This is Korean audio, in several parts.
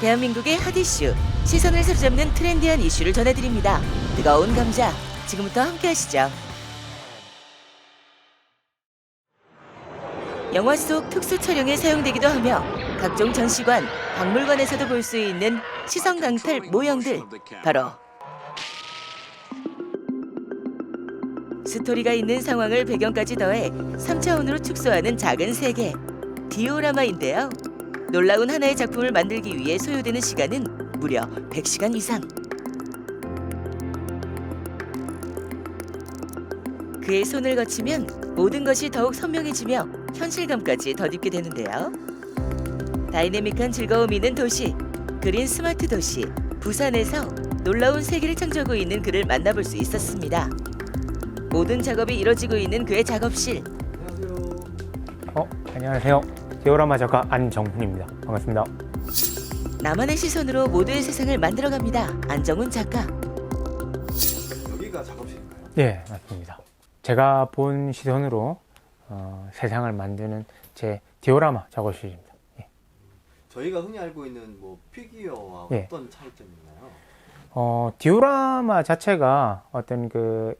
대한민국의 핫 이슈, 시선을 사로잡는 트렌디한 이슈를 전해드립니다. 뜨거운 감자, 지금부터 함께 하시죠. 영화 속 특수 촬영에 사용되기도 하며 각종 전시관, 박물관에서도 볼 수 있는 시선 강탈 모형들, 바로 스토리가 있는 상황을 배경까지 더해 3차원으로 축소하는 작은 세계, 디오라마인데요. 놀라운 하나의 작품을 만들기 위해 소요되는 시간은 무려 100시간 이상. 그의 손을 거치면 모든 것이 더욱 선명해지며 현실감까지 덧입게 되는데요. 다이내믹한 즐거움이 있는 도시, 그린 스마트 도시, 부산에서 놀라운 세계를 창조하고 있는 그를 만나볼 수 있었습니다. 모든 작업이 이뤄지고 있는 그의 작업실. 안녕하세요. 디오라마 작가 안정훈입니다. 반갑습니다. 나만의 시선으로 모두의 세상을 만들어갑니다. 안정훈 작가. 여기가 작업실인가요? 네, 맞습니다. 제가 본 시선으로 세상을 만드는 제 디오라마 작업실입니다. 예. 저희가 흔히 알고 있는 뭐 피규어와 예. 어떤 차이점이 있나요? 디오라마 자체가 어떤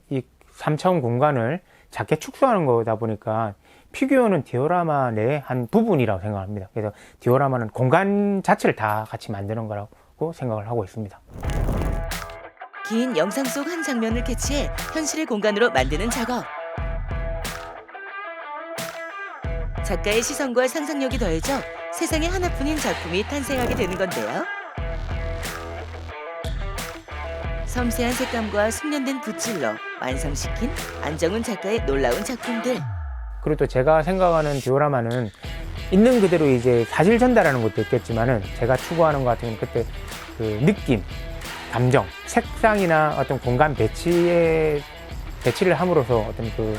이 3차원 공간을 작게 축소하는 거다 보니까 피규어는 디오라마 내의 한 부분이라고 생각합니다. 그래서 디오라마는 공간 자체를 다 같이 만드는 거라고 생각을 하고 있습니다. 긴 영상 속 한 장면을 캐치해 현실의 공간으로 만드는 작업. 작가의 시선과 상상력이 더해져 세상에 하나뿐인 작품이 탄생하게 되는 건데요. 섬세한 색감과 숙련된 붓질로 완성시킨 안정훈 작가의 놀라운 작품들. 그리고 또 제가 생각하는 디오라마는 있는 그대로 이제 사실 전달하는 것도 있겠지만은 제가 추구하는 것 같은 경우는 그때 그 느낌, 감정, 색상이나 어떤 공간 배치를 함으로써 어떤 그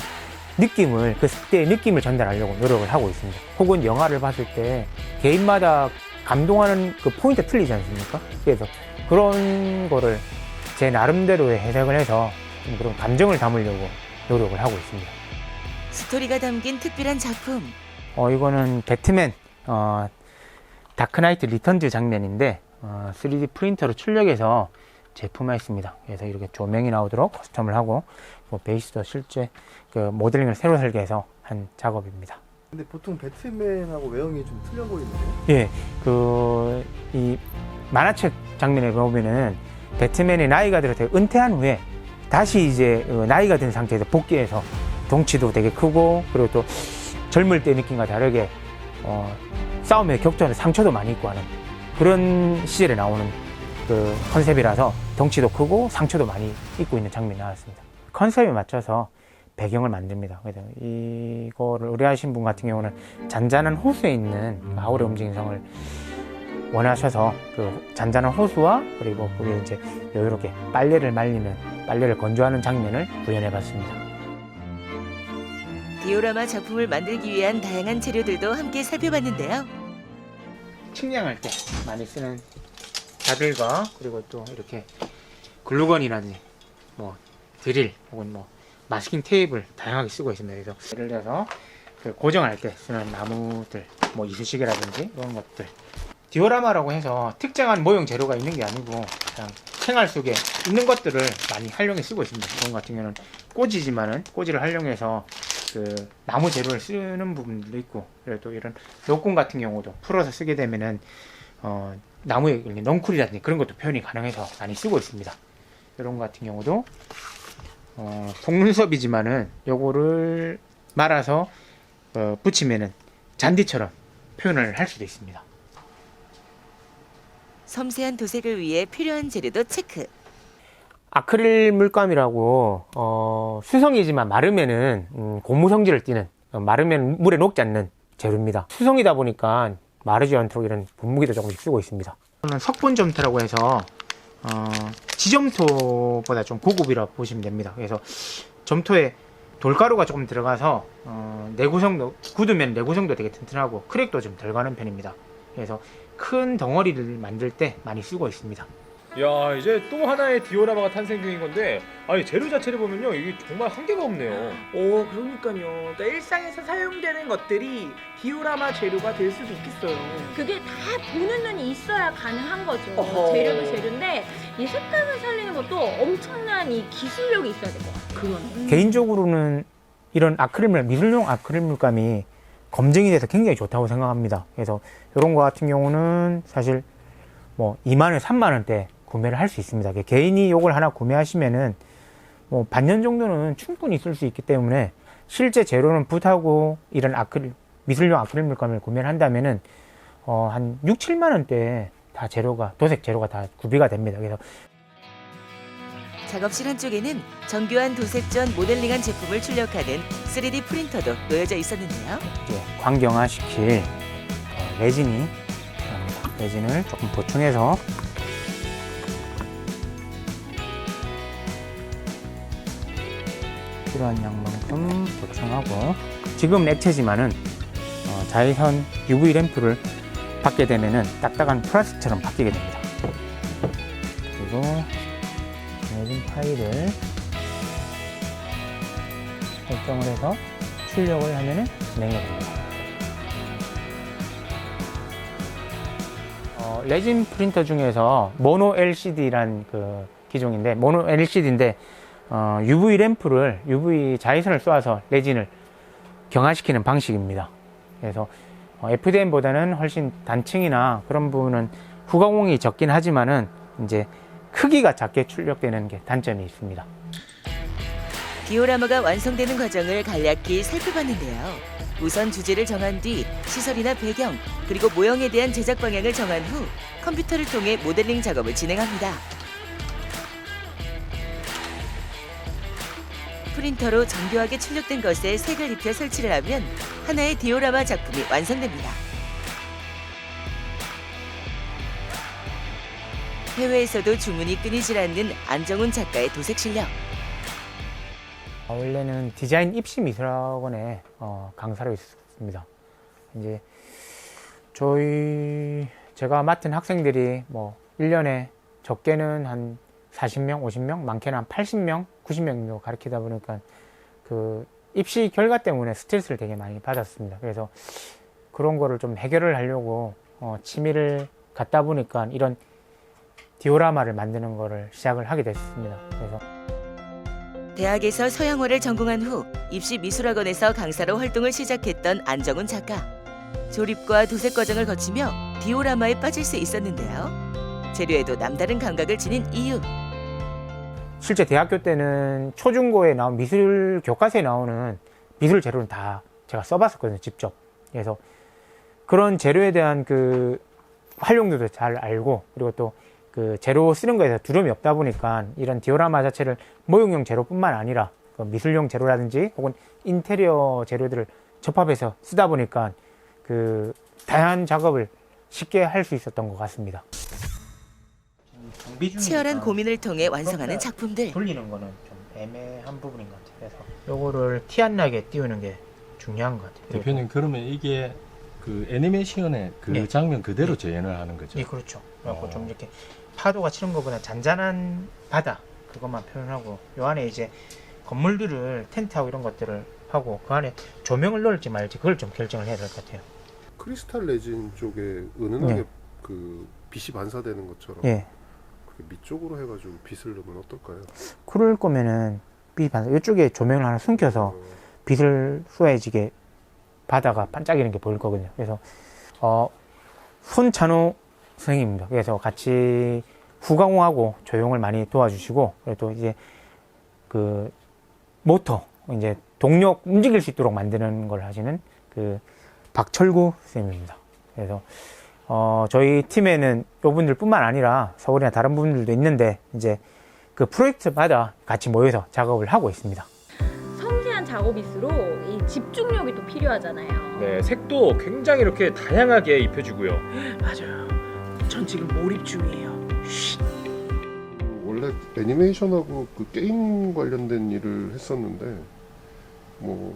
느낌을, 그때의 느낌을 전달하려고 노력을 하고 있습니다. 혹은 영화를 봤을 때 개인마다 감동하는 그 포인트 틀리지 않습니까? 그래서 그런 거를 제 나름대로의 해석을 해서 좀 그런 감정을 담으려고 노력을 하고 있습니다. 스토리가 담긴 특별한 작품. 이거는 배트맨 다크나이트 리턴즈 장면인데 3D 프린터로 출력해서 제품화했습니다. 그래서 이렇게 조명이 나오도록 커스텀을 하고 베이스도 실제 그 모델링을 새로 설계해서 한 작업입니다. 근데 보통 배트맨하고 외형이 좀 틀려 보이는데요? 예, 이 만화책 장면에 보면은 배트맨이 나이가 들어서 은퇴한 후에 다시 이제 나이가 든 상태에서 복귀해서 덩치도 되게 크고, 그리고 또 젊을 때 느낌과 다르게 싸움에 격전에 상처도 많이 입고 하는 그런 시절에 나오는 그 컨셉이라서 덩치도 크고 상처도 많이 입고 있는 장면이 나왔습니다. 컨셉에 맞춰서 배경을 만듭니다. 그래서 이거를 의뢰하신 분 같은 경우는 잔잔한 호수에 있는 하울의 움직이는 성을 원하셔서 그 잔잔한 호수와 그리고 거기에 이제 여유롭게 빨래를 건조하는 장면을 구현해 봤습니다. 디오라마 작품을 만들기 위한 다양한 재료들도 함께 살펴봤는데요. 측량할 때 많이 쓰는 자들과 그리고 또 이렇게 글루건이라든지 드릴 혹은 마스킹 테이프를 다양하게 쓰고 있습니다. 그래서 예를 들어서 그 고정할 때 쓰는 나무들, 이쑤시개라든지 이런 것들. 디오라마라고 해서 특정한 모형 재료가 있는 게 아니고 그냥 생활 속에 있는 것들을 많이 활용해 쓰고 있습니다. 이런 같은 경우는 꼬지지만은 꼬지를 활용해서 그 나무 재료를 쓰는 부분도 있고, 그리고 또 이런 노끈 같은 경우도 풀어서 쓰게 되면은 나무의 넝쿨이라든지 그런 것도 표현이 가능해서 많이 쓰고 있습니다. 이런 것 같은 경우도 속눈썹이지만은 요거를 말아서 붙이면은 잔디처럼 표현을 할 수도 있습니다. 섬세한 도색을 위해 필요한 재료도 체크. 아크릴 물감이라고 수성이지만 마르면은 고무 성질을 띠는, 마르면 물에 녹지 않는 재료입니다. 수성이다 보니까 마르지 않도록 이런 분무기도 조금씩 쓰고 있습니다. 저는 석분 점토라고 해서 지점토보다 좀 고급이라고 보시면 됩니다. 그래서 점토에 돌가루가 조금 들어가서 내구성도, 굳으면 내구성도 되게 튼튼하고 크랙도 좀 덜 가는 편입니다. 그래서 큰 덩어리를 만들 때 많이 쓰고 있습니다. 야, 이제 또 하나의 디오라마가 탄생 중인 건데, 아니 재료 자체를 보면요, 이게 정말 한계가 없네요. 오, 그러니까요. 그러니까 일상에서 사용되는 것들이 디오라마 재료가 될 수도 있겠어요. 그게 다 보는 눈이 있어야 가능한 거죠. 어허. 재료도 재료인데 이 색감을 살리는 것도 엄청난 이 기술력이 있어야 될 것 같아요. 그러네. 개인적으로는 이런 아크릴물, 미술용 아크릴 물감이 검증이 돼서 굉장히 좋다고 생각합니다. 그래서 이런 거 같은 경우는 사실 뭐 2만 원, 3만 원대 구매를 할 수 있습니다. 개인이 이걸 하나 구매하시면은 뭐 반년 정도는 충분히 쓸 수 있기 때문에 실제 재료는 붓하고 이런 미술용 아크릴 물감을 구매를 한다면은 한 6, 7만 원대 다 재료가, 도색 재료가 다 구비가 됩니다. 그래서 작업실 한쪽에는 정교한 도색 전 모델링한 제품을 출력하는 3D 프린터도 놓여져 있었는데요. 이제 광경화시킬 레진이 필요합니다. 레진을 조금 보충해서 필요한 양만큼 보충하고, 지금 액체지만은 자외선 UV 램프를 받게 되면은 딱딱한 플라스틱처럼 바뀌게 됩니다. 그리고 레진 파일을 설정을 해서 출력을 하면은 진행이 됩니다. 레진 프린터 중에서 모노 LCD란 그 기종인데, 모노 LCD인데 UV 램프를, UV 자외선을 쏘아서 레진을 경화시키는 방식입니다. 그래서 FDM보다는 훨씬 단층이나 그런 부분은 후가공이 적긴 하지만은 이제 크기가 작게 출력되는 게 단점이 있습니다. 디오라마가 완성되는 과정을 간략히 살펴봤는데요. 우선 주제를 정한 뒤 시설이나 배경, 그리고 모형에 대한 제작 방향을 정한 후 컴퓨터를 통해 모델링 작업을 진행합니다. 프린터로 정교하게 출력된 것에 색을 입혀 설치를 하면 하나의 디오라마 작품이 완성됩니다. 해외에서도 주문이 끊이질 않는 안정훈 작가의 도색 실력. 원래는 디자인 입시 미술학원에 강사로 있었습니다. 이제 제가 맡은 학생들이 뭐 1년에 적게는 한 40명, 50명, 많게는 한 80명, 90명 정도 가르치다 보니까 그 입시 결과 때문에 스트레스를 되게 많이 받았습니다. 그래서 그런 거를 좀 해결을 하려고 취미를 갖다 보니까 이런 디오라마를 만드는 거를 시작을 하게 됐습니다. 그래서 대학에서 서양화를 전공한 후 입시 미술학원에서 강사로 활동을 시작했던 안정훈 작가. 조립과 도색 과정을 거치며 디오라마에 빠질 수 있었는데요. 재료에도 남다른 감각을 지닌 이유. 실제 대학교 때는 초중고에 나온 미술 교과서에 나오는 미술 재료는 다 제가 써봤었거든요, 직접. 그래서 그런 재료에 대한 그 활용도도 잘 알고, 그리고 또 그 재료 쓰는 거에서 두려움이 없다 보니까 이런 디오라마 자체를 모형용 재료뿐만 아니라 그 미술용 재료라든지 혹은 인테리어 재료들을 접합해서 쓰다 보니까 그 다양한 작업을 쉽게 할 수 있었던 것 같습니다. 치열한 고민을 통해 완성하는 작품들. 돌리는 거는 좀 애매한 부분인 것 같아요. 그래서 요거를 티 안 나게 띄우는 게 중요한 것 같아요. 대표님, 그러면 이게 그 애니메이션의 그 네. 장면 그대로 재현을 하는 거죠? 예, 그렇죠. 그래갖고 좀 이렇게 파도가 치는 것보다 잔잔한 바다, 그것만 표현하고, 요 안에 이제 건물들을 텐트하고 이런 것들을 하고, 그 안에 조명을 넣을지 말지 그걸 좀 결정을 해야 될 것 같아요. 크리스탈 레진 쪽에 은은하게 네. 그 빛이 반사되는 것처럼 예, 그렇게 밑쪽으로 해가지고 빛을 넣으면 어떨까요? 그럴 거면은 이쪽에 조명을 하나 숨겨서 빛을 쏘아지게 바다가 반짝이는 게 보일 거거든요. 그래서 손찬호 선생님입니다. 그래서 같이 후가공하고 조형을 많이 도와주시고, 그리고 또 이제 그 모터, 이제 동력 움직일 수 있도록 만드는 걸 하시는 그 박철구 선생님입니다. 그래서 저희 팀에는 이분들뿐만 아니라 서울이나 다른 분들도 있는데, 이제 그 프로젝트마다 같이 모여서 작업을 하고 있습니다. 섬세한 작업일수록 이 집중력이 또 필요하잖아요. 네, 색도 굉장히 이렇게 다양하게 입혀주고요. 맞아요. 전 지금 몰입 중이에요. 쉿. 원래 애니메이션하고 그 게임 관련된 일을 했었는데 뭐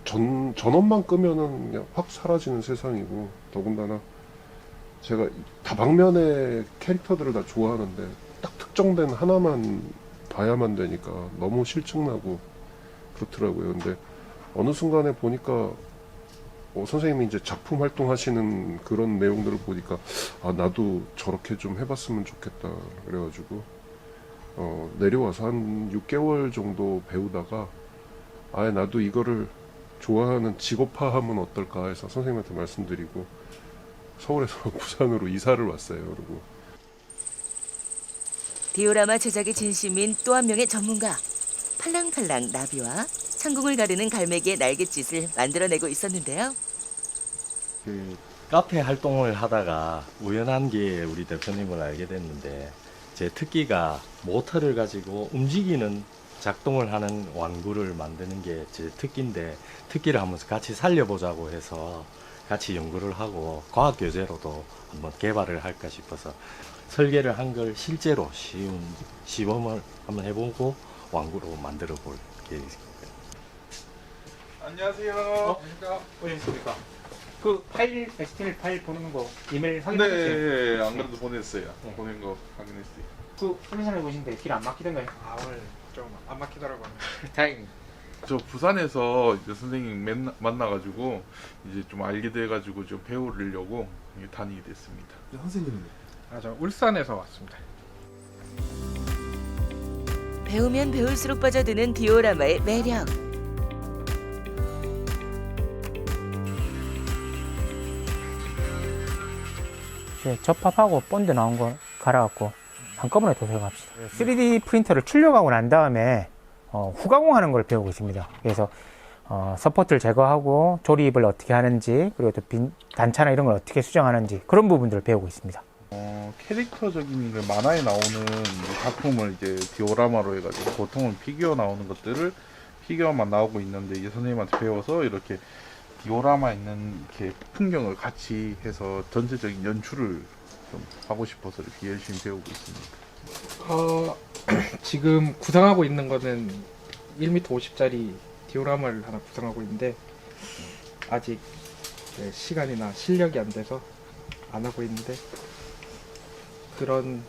전원만 끄면은 그냥 확 사라지는 세상이고, 더군다나 제가 다방면의 캐릭터들을 다 좋아하는데 딱 특정된 하나만 봐야만 되니까 너무 실증나고 그렇더라고요. 근데 어느 순간에 보니까 선생님이 이제 작품 활동하시는 그런 내용들을 보니까 아, 나도 저렇게 좀 해봤으면 좋겠다 그래가지고 내려와서 한 6개월 정도 배우다가 아예 나도 이거를 좋아하는 직업화하면 어떨까 해서 선생님한테 말씀드리고 서울에서 부산으로 이사를 왔어요. 그리고 디오라마 제작의 진심인 또 한 명의 전문가. 팔랑팔랑 나비와 창공을 가르는 갈매기의 날갯짓을 만들어내고 있었는데요. 그 카페 활동을 하다가 우연한 게 우리 대표님을 알게 됐는데 제 특기가 모터를 가지고 움직이는 작동을 하는 완구를 만드는 게 제 특기인데 특기를 한번 같이 살려보자고 해서 같이 연구를 하고 과학 교재로도 한번 개발을 할까 싶어서 설계를 한 걸 실제로 쉬운 시범을 한번 해보고 완구로 만들어 볼 계획입니다. 안녕하세요. 오셨습니까? 그 파일, HTML 파일 보내는 거 이메일 확인했어요? 네, 안 그래도 보냈어요. 보낸 거 확인했어요. 그 컨디션을 보시는데 길 안 막히던가요? 아 오늘 좀 안 막히더라고요. 다행히. 저 부산에서 이제 선생님 만나가지고 이제 좀 알게 돼가지고 좀 배우려고 다니게 됐습니다. 선생님은? 저 울산에서 왔습니다. 배우면 배울수록 빠져드는 디오라마의 매력. 이제 접합하고 본드 나온 거 갈아갖고 한꺼번에 도색합시다. 3D 프린터를 출력하고 난 다음에 후가공하는 걸 배우고 있습니다. 그래서 서포트를 제거하고 조립을 어떻게 하는지 그리고 또 단차나 이런 걸 어떻게 수정하는지 그런 부분들을 배우고 있습니다. 캐릭터적인 그 만화에 나오는 작품을 이제 디오라마로 해가지고 보통은 피규어 나오는 것들을 피규어만 나오고 있는데 이제 선생님한테 배워서 이렇게 디오라마 있는 이렇게 풍경을 같이 해서 전체적인 연출을 좀 하고 싶어서 이렇게 열심히 배우고 있습니다. 지금 구상하고 있는 거는 1m 50짜리 디오라마를 하나 구상하고 있는데 아직 시간이나 실력이 안 돼서 안 하고 있는데 그런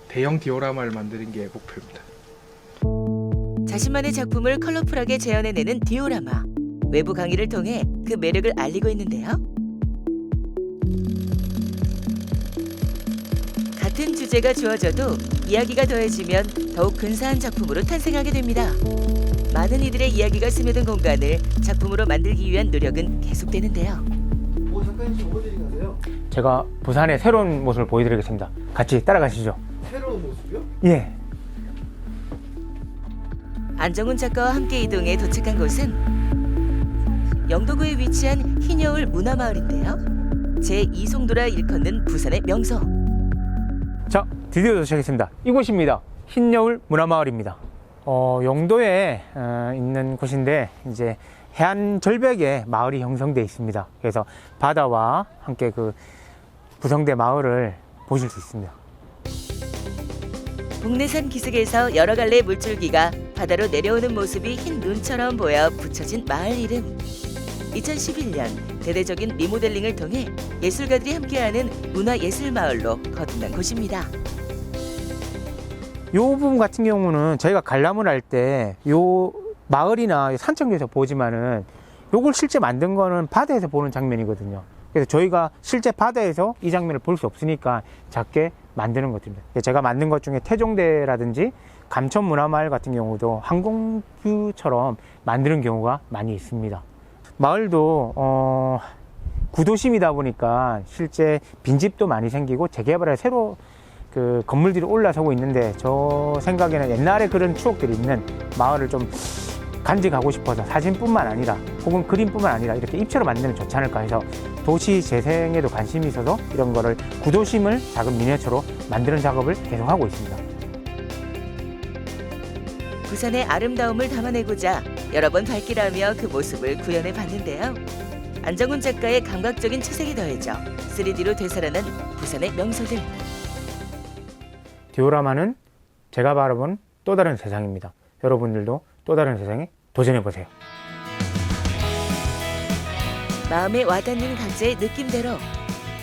대형 디오라마를 만드는 게 목표입니다. 자신만의 작품을 컬러풀하게 재현해내는 디오라마. 외부 강의를 통해 그 매력을 알리고 있는데요. 같은 주제가 주어져도 이야기가 더해지면 더욱 근사한 작품으로 탄생하게 됩니다. 많은 이들의 이야기가 스며든 공간을 작품으로 만들기 위한 노력은 계속되는데요. 작가님 지금 어디 가세요? 제가 부산의 새로운 모습을 보여드리겠습니다. 같이 따라가시죠. 새로운 모습이요? 예. 안정훈 작가와 함께 이동해 도착한 곳은 영도구에 위치한 흰여울 문화마을인데요. 제2송도라 일컫는 부산의 명소. 자, 드디어 도착했습니다. 이곳입니다. 흰여울 문화마을입니다. 영도에 있는 곳인데 이제 해안 절벽에 마을이 형성되어 있습니다. 그래서 바다와 함께 그 구성된 마을을 보실 수 있습니다. 북내산 기슭에서 여러 갈래의 물줄기가 바다로 내려오는 모습이 흰 눈처럼 보여 붙여진 마을 이름. 2011년 대대적인 리모델링을 통해 예술가들이 함께하는 문화예술마을로 거듭난 곳입니다. 이 부분 같은 경우는 저희가 관람을 할 때 요 마을이나 산책로에서 보지만은 요걸 실제 만든 거는 바다에서 보는 장면이거든요. 그래서 저희가 실제 바다에서 이 장면을 볼 수 없으니까 작게 만드는 것들입니다. 제가 만든 것 중에 태종대라든지 감천문화마을 같은 경우도 항공뷰처럼 만드는 경우가 많이 있습니다. 마을도 구도심이다 보니까 실제 빈집도 많이 생기고 재개발에 새로 그 건물들이 올라서고 있는데 저 생각에는 옛날에 그런 추억들이 있는 마을을 좀 간직하고 싶어서 사진뿐만 아니라 혹은 그림뿐만 아니라 이렇게 입체로 만들면 좋지 않을까 해서 도시 재생에도 관심이 있어서 이런 거를 구도심을 작은 미니어처로 만드는 작업을 계속하고 있습니다. 부산의 아름다움을 담아내고자 여러 번 발길하며 그 모습을 구현해 봤는데요. 안정훈 작가의 감각적인 채색이 더해져 3D로 되살아난 부산의 명소들. 디오라마는 제가 바라본 또 다른 세상입니다. 여러분들도 또 다른 세상에 도전해보세요. 마음에 와닿는 각자의 느낌대로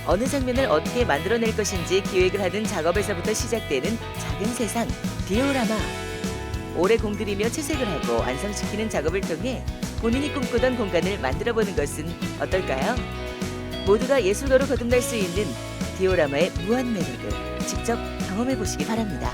어느 장면을 어떻게 만들어낼 것인지 기획을 하는 작업에서부터 시작되는 작은 세상, 디오라마. 오래 공들이며 채색을 하고 완성시키는 작업을 통해 본인이 꿈꾸던 공간을 만들어보는 것은 어떨까요? 모두가 예술가로 거듭날 수 있는 디오라마의 무한 매력을 직접 경험해보시기 바랍니다.